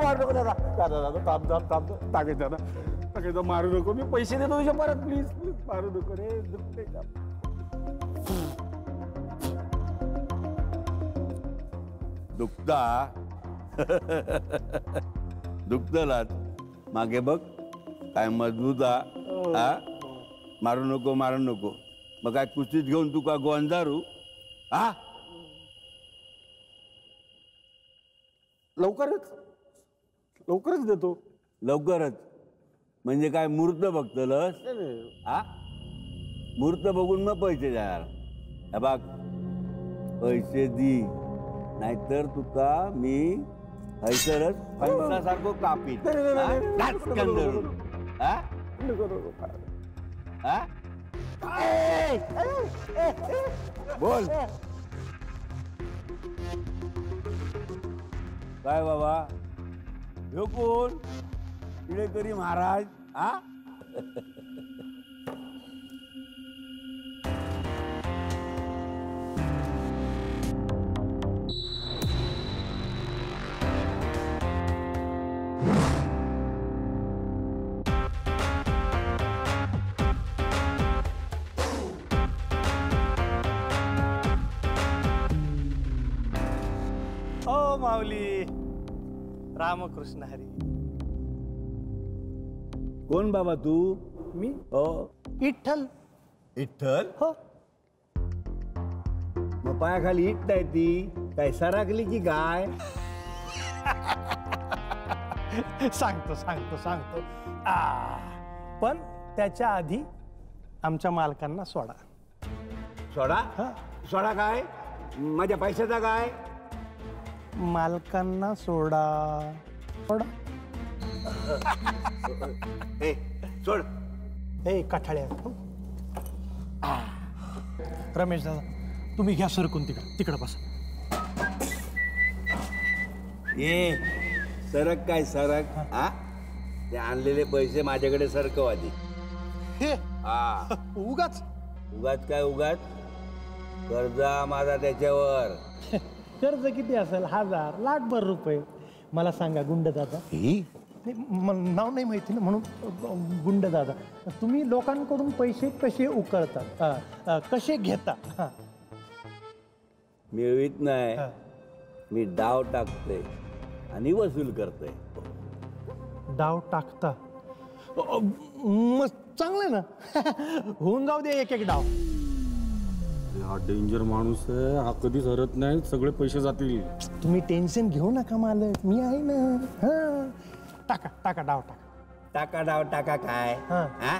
मारू नको दादा दादा दादा थांब थांब थांब टाकायचं दादा टाकायचं मारू नको मी पैसे देतो तुझ्या परत प्लीज प्लीज मारू नको रे दुखते का दुखता दुखतलाच मागे बघ काय मजबूत हा मारू नको मग काय कुस्तीत घेऊन तू का गोंजारू हा लवकरच देतो लवकरच म्हणजे काय मुहूर्त बघतलस हा मुहूर्त बघून मग पैसे देणार हे बघ पैसे दी नाहीतर तुका मी हैसरच फणसासारखं कापीन बोल काय बाबा ह्यो कोण पिळेकरी महाराज हा ओ माऊली रामकृष्ण हरी. कोण बाबा तू मी हो विठ्ठल. विठ्ठल हो मग पायाखाली इट नाही ती काय सराकली की काय सांगतो सांगतो सांगतो पण त्याच्या आधी आमच्या मालकांना सोडा. सोडा हा सोडा काय माझ्या पैशाचा काय मालकांना सोडा सोडा. ए सोड ए काठाळ्या रमेश दादा तुम्ही घ्या सरकून तिकडं बसा. ए सरक काय सरक हा ते आणलेले पैसे माझ्याकडे सरकव आधी. हे हा उगाच उगाच काय उगाच कर्जा माझा त्याच्यावर. कर्ज किती असेल 1000 लाखभर रुपये. मला सांगा गुंड दादा मला नाव नाही माहिती ना म्हणून गुंड दादा तुम्ही लोकांकडून पैसे कसे उकळता कसे घेता. मिळवीत नाही मी डाव टाकते आणि वसूल करते. डाव टाकता मग चांगलं ना होऊन जाऊ दे एक एक डाव. हा डेंजर माणूस आहे हा कधीच हरत नाही सगळे पैसे जातील. तुम्ही टेन्शन घेऊ नका मालक मी आहे ना. हा टाका टाका डाव टाका. टाका डाव टाका काय हा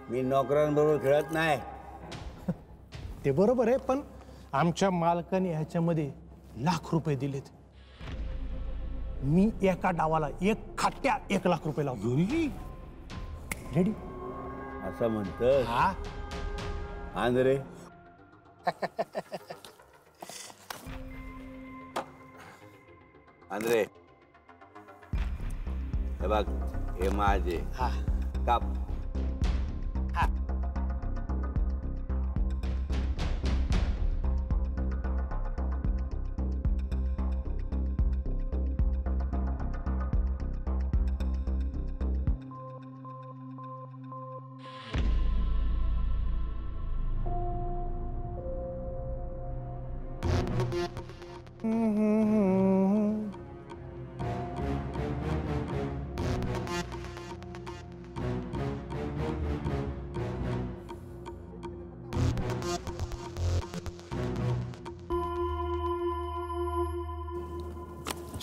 मी नोकरांबरोबर खेळत नाही. ते बरोबर आहे पण आमच्या मालकाने ह्याच्यामध्ये लाख रुपये दिलेत. मी एका डावाला एक खाट्या 1 लाख रुपये लावतो. रेडी असं म्हणत हा आंध्रे आंध्रे हे बघ हे माझे हा काप.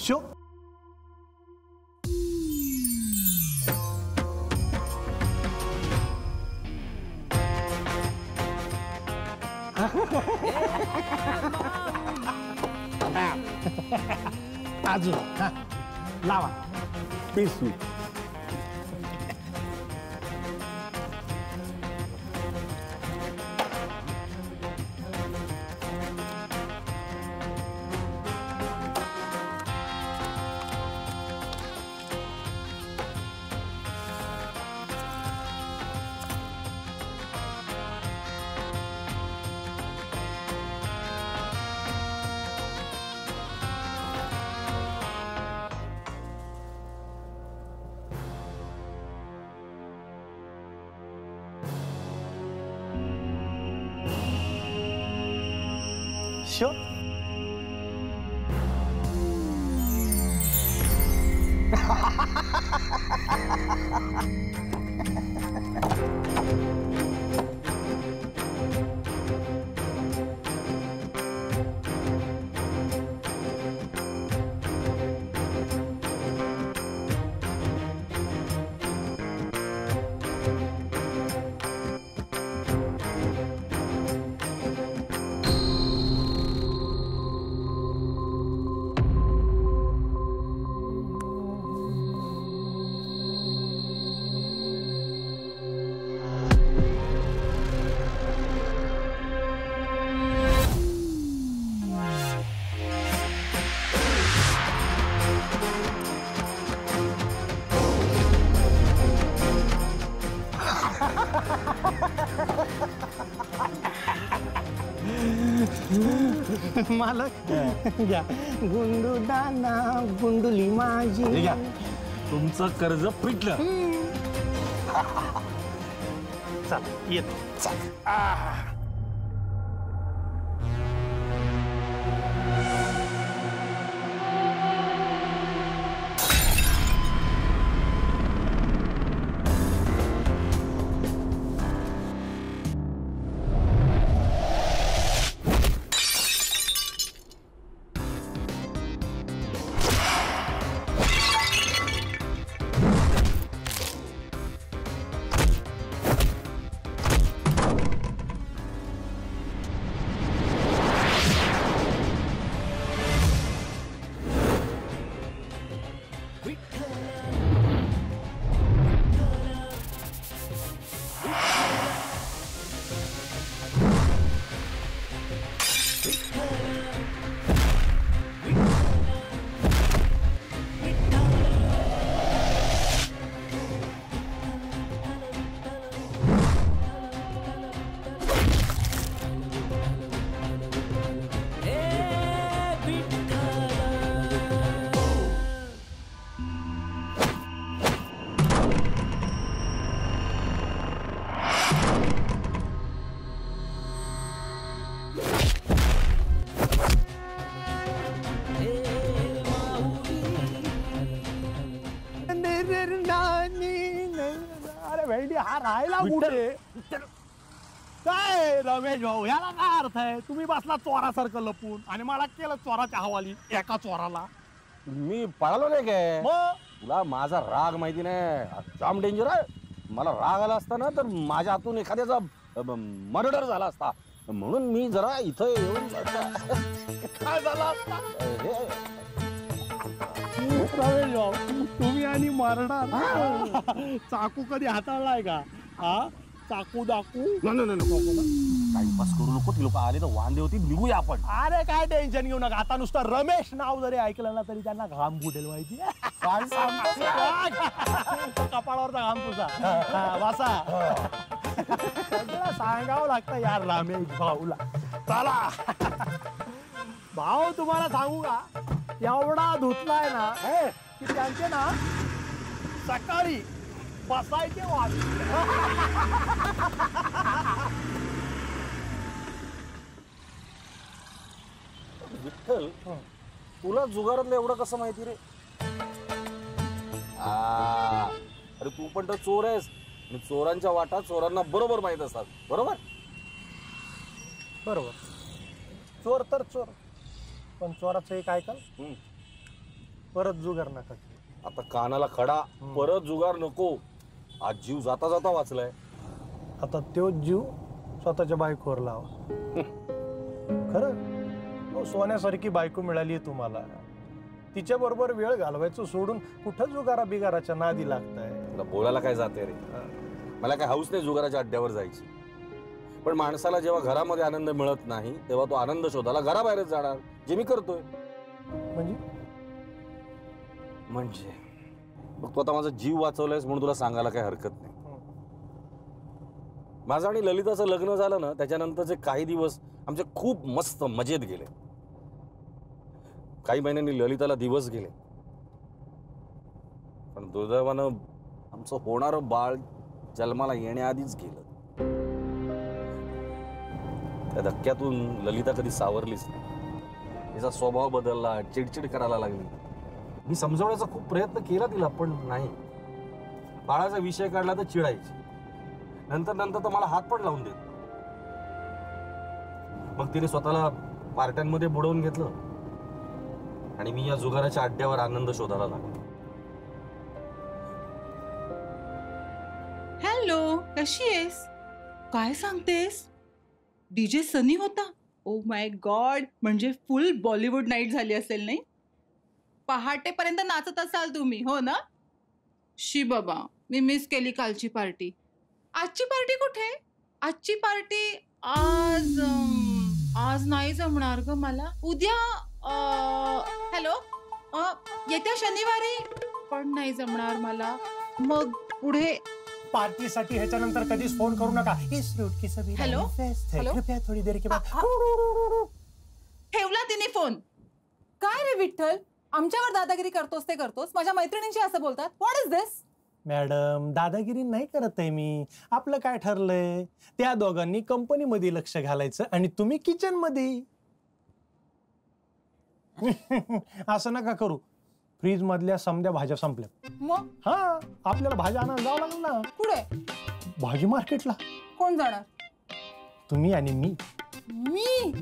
शो अजून हा लावा पिसू शो मालक घ्या गुंडू दाना गुंडुली माझी तुमचं कर्ज फिटलं. चल येतो अरे भेंडी हा राहायला कुठे काय रमेश भाऊ ह्याला काय अर्थ आहे तुम्ही बसला चोरासारखं लपून आणि मला केलं चोराच्या हवाली एका चोराला मी पळालो नाही काय. मग तुला माझा राग माहिती नाही, जाम डेंजर आहे. मला राग आला असता ना तर माझ्या हातून एखाद्याचा मर्डर झाला असता, म्हणून मी जरा इथं येऊन काय झालं असता हे रमेश भाऊ तुम्ही आणि मारणार चाकू कधी हाताळलाय का हा चाकू दाकू टाइमपास करू नको. ती लोक आले तर वांदे होती, निघूया आपण. अरे काय टेन्शन घेऊ नका आता नुसतं रमेश नाव जरी ऐकलं ना तरी त्यांना घाम फुटेल माहिती काय सांगतो कपाळावरचा घाम तुझा वासा सगळं सांगावं लागतं यार रमेश भाऊला. चला भाऊ तुम्हाला सांगू का एवढा धुतलाय ना की त्यांचे ना सकाळी बसायचे वाट. विठ्ठल तुला जुगारातलं एवढं कसं माहिती रे? अरे तू पण तर चोर आहेस आणि चोरांच्या वाटा चोरांना बरोबर माहित असतात. बरोबर बरोबर चोर तर चोर पण चोराचं एक ऐकाल परत जुगार नका. आता कानाला खडा, परत जुगार नको. आज जीव जाता जाता वाचलाय. आता तो जीव स्वतःच्या बायकोवर लावा. खरं सोन्यासारखी बायको मिळाली तुम्हाला, तिच्या बरोबर वेळ घालवायचं सोडून कुठं जुगारा बिगाराच्या नादी लागताय. तुला बोलायला काय जाते रे? मला काय हाऊस नाही जुगाराच्या अड्ड्यावर जायची, पण माणसाला जेव्हा घरामध्ये आनंद मिळत नाही तेव्हा तो आनंद शोधायला घराबाहेरच जाणार, जे मी करतोय. म्हणजे मग तू आता माझा जीव वाचवलायस म्हणून तुला सांगायला काही हरकत नाही. माझं आणि ललिताचं लग्न झालं ना त्याच्यानंतरचे काही दिवस आमचे खूप मस्त मजेत गेले. काही महिन्यांनी ललिताला दिवस गेले, पण दुर्दैवानं आमचं होणारं बाळ जन्माला येण्याआधीच गेलं. त्या धक्क्यातून ललिता कधी सावरलीच नाही. तिचा स्वभाव बदलला, चिडचिड करायला लागली. मी समजवण्याचा खूप प्रयत्न केला तिला, पण नाही. बाळाचा विषय काढला तर चिडायची. नंतर तर मला हात पण लावून देत. मग तिने स्वतःला पार्ट्यांमध्ये बुडवून घेतलं आणि मी या जुगाराच्या अड्ड्यावर आनंद शोधायला लागलो. हॅलो, कशी आहेस? काय सांगतेस? डीजे सनी होता? ओ माय गॉड, म्हणजे फुल बॉलिवूड नाईट झाली असेल नाही? पहाटेपर्यंत नाचत असाल तुम्ही, हो ना? शी बाबा, मी मिस केली कालची पार्टी. आजची पार्टी कुठे? आजची पार्टी आज नाही जमणार ग मला. उद्या हॅलो, येत्या शनिवारी पण नाही जमणार मला. मग पुढे पार्टीसाठी ह्याच्यानंतर कधीच फोन करू नका. हॅलो? हॅलो? थोडी देर के बाद. ठेवला तिने फोन. काय रे विठ्ठल, आमच्यावर दादागिरी करतोस ते करतोस, माझ्या मैत्रिणींशी असं बोलतात. What is this? मॅडम, दादागिरी नाही करत आहे मी. आपलं काय ठरलंय, त्या दोघांनी कंपनीमध्ये लक्ष घालायचं आणि तुम्ही किचन मध्ये. असं नका करू. फ्रीज मधल्या समद्या भाज्या संपल्या. मग हा, आपल्याला भाज्या आणायला जावं लागेल ना. पुढे भाजी मार्केटला. कोण जाणार? तुम्ही आणि मी. मी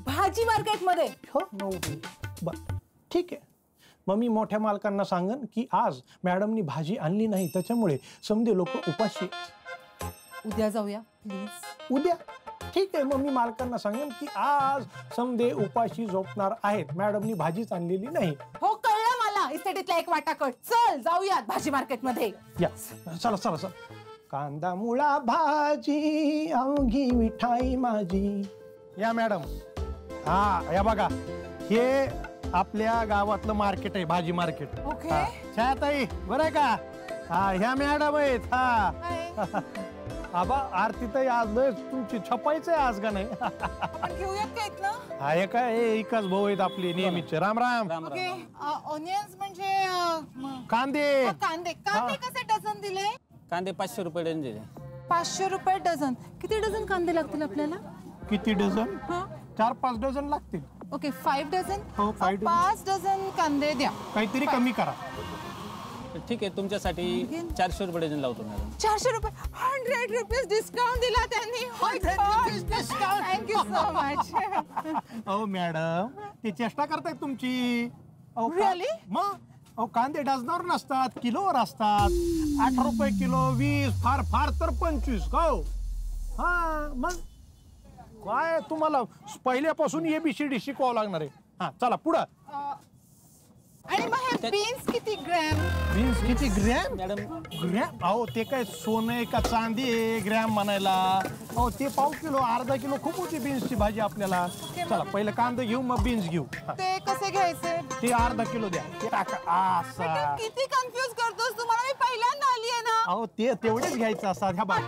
भाजी मार्केटमध्ये? हो, ठीक आहे. मग मी मोठ्या मालकांना सांगन की आज मॅडमनी भाजी आणली नाही, त्याच्यामुळे समजे लोक उपाशी. उद्या जाऊया प्लीज. उद्या? ठीक आहे. मग मी मालकांना सांगेन की आज समजे उपाशी झोपणार आहेत, मॅडमनी भाजीच आणलेली नाही. हो, कळलं मला. इस्टेटीतला एक वाटा कट. चल जाऊयात भाजी मार्केटमध्ये. या, चला चला चला. कांदा मुळा भाजी अवघी मिठाई माझी. या मॅडम. हा, या बघा, हे आपल्या गावातलं मार्केट आहे, भाजी मार्केट. ओके. छायाताई, बरं आहे का? हा, ह्या मॅडम आहेत. हा आबा, आरतीताई, आज लय तुमची छपाईच आहे आज का नाही? आपण घेऊयात का इथनं? हा, हे काय, एकच भाऊ आहेत आपले नेहमीचे. राम राम. ओके. ऑनियन्स म्हणजे कांदे. कांदे. कांदे कसे डझन दिले? कांदे 500 रुपये डझन दिले. 500 रुपये डझन. किती डझन कांदे लागतील आपल्याला? किती डझन? हा, 4-5 डझन लागतील. ओके. 5 डझन. हो, 5 डझन. 5 डझन कांदे द्या. काहीतरी कमी करा. ठीक आहे, तुमच्यासाठी 400 रुपये डझन लावतो मॅडम. 400 रुपये. 100 रुपीज डिस्काउंट दिला त्यांनी. 100 rupees discount. Thank you so much. अहो मॅडम, ती चेष्टा करताय तुमची. Really? मग अहो, कांदे डझनावर नसतात, किलोवर असतात. 8 रुपये किलो, 20, फार फार तर 25. का हो? हा, मग काय तुम्हाला पहिल्यापासून ABCD शिकवावं लागणार आहे. हा, चला पुढं. आणि मग हे बीन्स किती ग्रॅम? बीन्स किती ग्रॅम? Madam, gram? अहो, ते काय सोनं आहे का चांदी आहे ग्रॅम म्हणायला? अहो, ते पाव किलो, अर्धा किलो खूप होती बीन्सची भाजी आपल्याला. चला, पहिलं कांदे घेऊ, मग बीन्स घेऊ. ते कसे घ्यायचे? ते अर्धा किलो द्या. ते टाका. असा. किती कन्फ्युज करतोस तुम्हाला? मी पहिल्यांदा आली आहे ना. अहो, ते तेवढेच घ्यायचं असतात. ह्या बघ.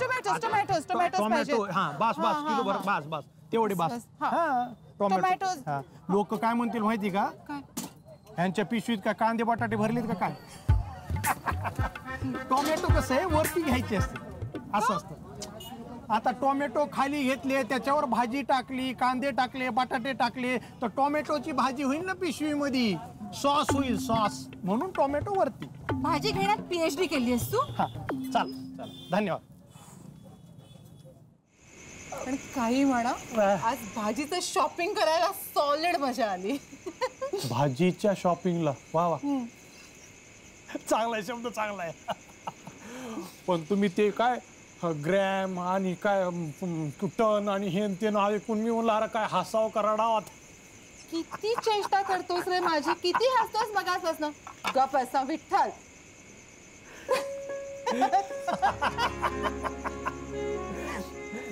टोमॅटो. हा, बस किलो भर. बस तेवढे बस. हा, टोमॅटो. हा, लोक काय म्हणतील माहिती का? ह्यांच्या पिशवीत का कांदे बटाटे भरलेत का काय? टोमॅटो कसं आहे, वरती घ्यायचे असते, असं असतं. आता टोमॅटो खाली घेतले, त्याच्यावर भाजी टाकली, कांदे टाकले, बटाटे टाकले, तर टोमॅटोची भाजी होईल ना पिशवीमध्ये. सॉस होईल, सॉस. म्हणून टोमॅटो वरती. भाजी घेण्यात PhD केली आहेस तू? हा, चल. धन्यवाद. पण काही म्हणा, आज भाजीचं शॉपिंग करायला सॉलिड मजा आली. भाजीच्या शॉपिंगला? वा वा, चांगला आहे शब्द, चांगला आहे. पण तुम्ही ते काय ग्रॅम आणि काय टन आणि हे ते ऐकून मी म्हणलं, अरे काय हसाव का रडावात. किती चेष्टा करतोस रे माझी, किती हसतोस मगापासून. गप असा विठ्ठल.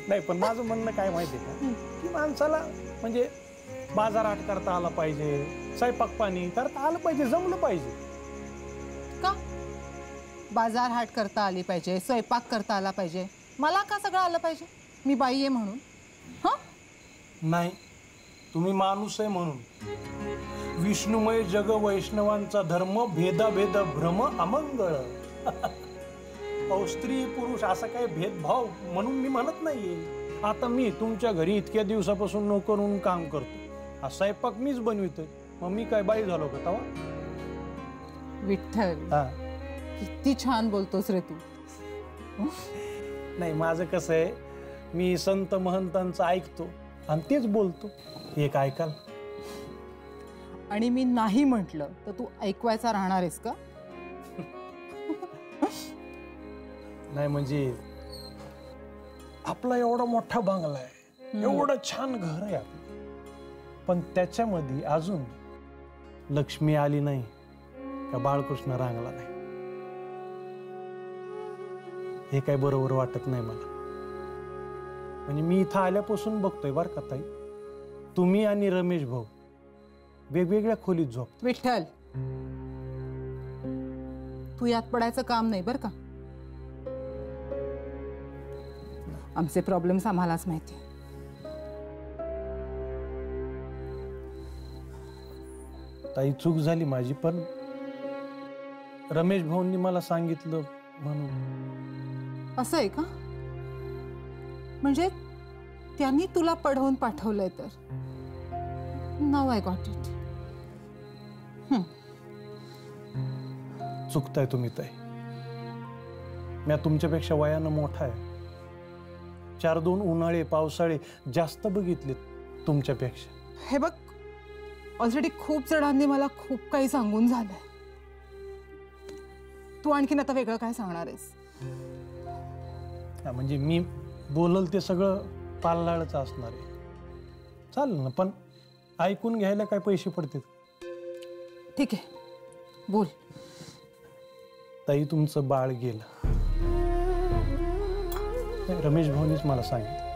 नाही, पण माझं म्हणणं काय माहिती आहे का, की माणसाला म्हणजे बाजारहाट करता आला पाहिजे, स्वयंपाक पाणी करता आलं पाहिजे, जमलं पाहिजे. का बाजार हाट करता आली पाहिजे, स्वयंपाक करता आला पाहिजे? मला का सगळं आलं पाहिजे? मी बाई आहे म्हणून? हा, नाही, तुम्ही माणूस आहे म्हणून. विष्णुमय जग वैष्णवांचा धर्म, भेदाभेद भ्रम अमंगळ. अहो, स्त्री पुरुष असा काही भेदभाव म्हणून मी म्हणत नाहीये. आता मी तुमच्या घरी इतक्या दिवसापासून नोकर म्हणून काम करतो, हा स्वयंपाक मीच बनवितोय, मग मी काय बाई झालो का तवा? विठ्ठल, हा किती छान बोलतोस रे तू. नाही, माझं कसं आहे, मी संत महंतांचं ऐकतो आणि तेच बोलतो. एक ऐकाल? आणि मी नाही म्हटलं तर तू ऐकवायचा राहणार आहेस का? नाही म्हणजे आपला एवढा मोठा बंगला आहे, एवढं छान घर आहे आपलं, पण त्याच्यामध्ये अजून लक्ष्मी आली नाही का बाळकृष्ण रांगला नाही. हे काय बरोबर वाटत नाही मला. म्हणजे मी इथं आल्यापासून बघतोय बरं का ताई, तुम्ही आणि रमेश भाऊ वेगवेगळ्या खोलीत झोप. विठ्ठल, तू यात पडायचं काम नाही बरं का. आमचे प्रॉब्लेम्स आम्हालाच माहिती. ताई चूक झाली माझी, पण रमेश भाऊंनी मला सांगितलं म्हणून. असं आहे का? म्हणजे त्यांनी तुला पढवून पाठवलंय तर. नाव आय गॉट इट. चुकताय तुम्ही ताई. मी तुमच्यापेक्षा वयानं मोठा आहे. 4-2 उन्हाळे पावसाळे जास्त बघितलेत तुमच्यापेक्षा. हे बघ, ऑलरेडी खूप जणांनी मला खूप काही सांगून झालंय. तू आणखीन आता वेगळं काय सांगणार आहेस? म्हणजे मी बोलल ते सगळं पाललाळच असणार आहे. चालेल ना, पण ऐकून घ्यायला काय पैसे पडतील? ठीक आहे, बोल. ताई तुमचं बाळ गेलं. रमेश भाऊनीच मला सांगितलं.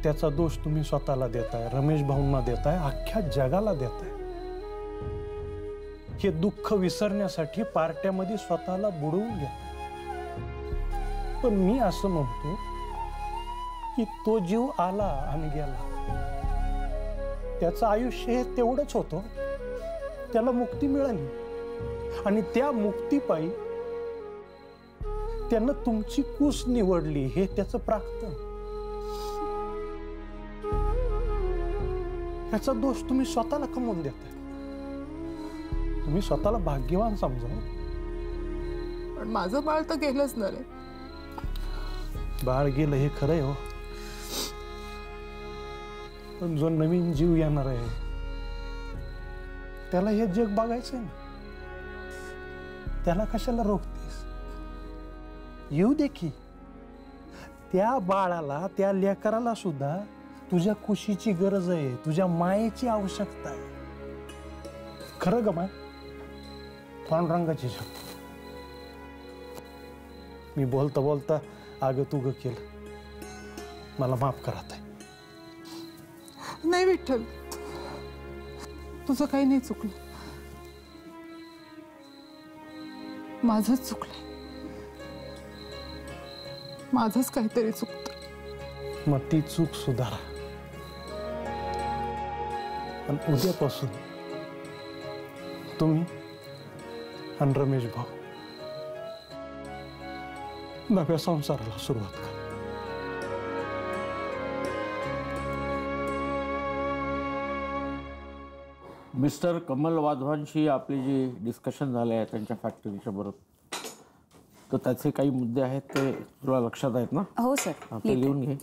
त्याचा दोष तुम्ही स्वतःला देताय, रमेश भाऊंना देताय, अख्ख्या जगाला देताय. हे दुःख विसरण्यासाठी पार्ट्यामध्ये स्वतःला बुडवून घ्या. पण मी असं म्हणतो की तो जीव आला आणि गेला, त्याचं आयुष्य हे तेवढंच होतं. त्याला मुक्ती मिळाली आणि त्या मुक्तीपायी त्यानं तुमची कूस निवडली, हे त्याचं प्राक्तन. याचा दोष तुम्ही स्वतःला कमवून देताय. तुम्ही स्वतःला भाग्यवान समजा. पण माझं बाळ तर गेलंच ना रे. बाळ गेलं हे खरंय हो, पण जो नवीन जीव येणार आहे त्याला हे जग बघायचंय ना. त्याला कशाला रोखतेस? येऊ दे की. त्या बाळाला, त्या लेकराला सुद्धा तुझ्या खुशीची गरज आहे, तुझ्या मायेची आवश्यकता आहे. खरं ग माय? पांडुरंगाची शब्द. मी बोलता बोलता आग तू ग केलं, मला माफ करा ताई. नाही विठ्ठल, तुझं काही नाही चुकलं. माझंच चुकलंय. माझंच काहीतरी चुकतं. मग ती चूक सुधारा. आणि उद्यापासून तुम्ही आणि रमेश भाऊ नव्या संसाराला सुरुवात करा. मिस्टर कमल वाधवांशी आपली जी डिस्कशन झालं आहे त्यांच्या फॅक्टरीच्या बरोबर, तर त्याचे काही मुद्दे आहेत ते तुला लक्षात आहेत ना? हो सर. ते लिहून घे.